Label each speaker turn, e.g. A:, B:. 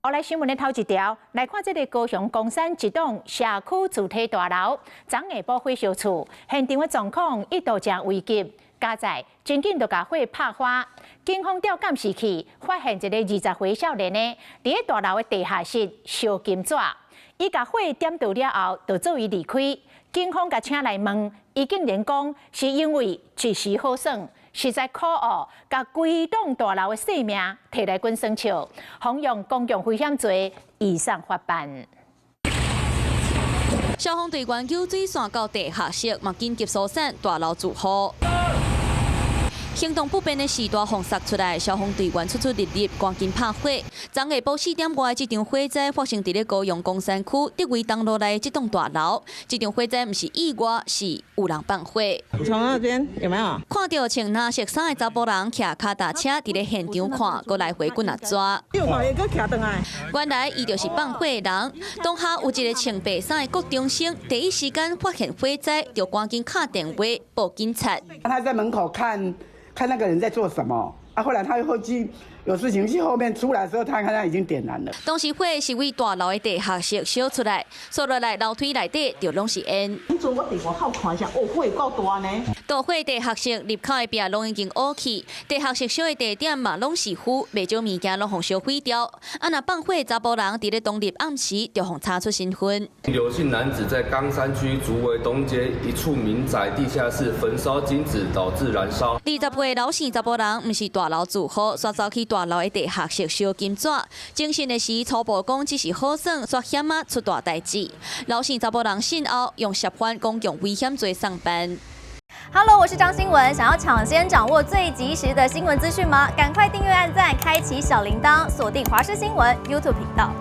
A: 后来新闻的头一条，来看这个高雄公山一栋社区主体大楼，昨下晡火烧厝，现场的状况一度真危急。加在真紧就把火拍花，警方调监视器发现一个20岁少年呢，伫个大楼的地下室烧金纸，伊把火点着了后，就做伊离开。警方甲请来问，伊竟然讲是因为一时好耍。 实在可恶，把规栋大楼的性命摕来滚生笑，妨用公共危险罪移送法办。
B: 消防队员救水线到地下室，嘛紧急疏散大楼住户。 行动不便的时大风杀出来，消防队员出入入，赶紧拍火。昨下晡4点外，这场火灾发生伫高雄公山区德威东路内这栋大楼。这场火灾不是意外，是有人放火。
C: 从那边有没有？
B: 看到穿蓝色衫的查甫人骑脚踏车伫现场看，搁来回滚啊抓。
C: 又看伊搁骑转来。
B: 原来伊就是放火的人。当下有一个穿白衫的国中生，第一时间发现火灾，就赶紧打电话报警察。
D: 他在门口看那个人在做什么啊，后来他后期有事情去后面出来的时候，他看他已经点燃了。
B: 当时火是为大楼的地下室烧出来，烧落来楼梯内底就拢是烟。
C: 做我伫外口看一下，哦，火够大呢。
B: 大火地下室入口的壁拢已经乌去，地下室烧的地点嘛拢是灰，袂少物件拢互烧毁掉。啊，若放火的查甫人伫咧当日暗时就互查出身份。
E: 刘姓男子在冈山区竹围东街一处民宅地下室焚烧金子，导致燃烧。
B: 20岁老姓查甫人毋是大楼住户，煞走去大楼的地下室烧金纸。精神的时初步讲只是好耍，煞险啊出大代志。老姓查甫人信后用涉犯公共危险罪上班。
F: Hello， 我是张新文。想要抢先掌握最及时的新闻资讯吗？赶快订阅、按赞、开启小铃铛，锁定华视新闻 YouTube 频道。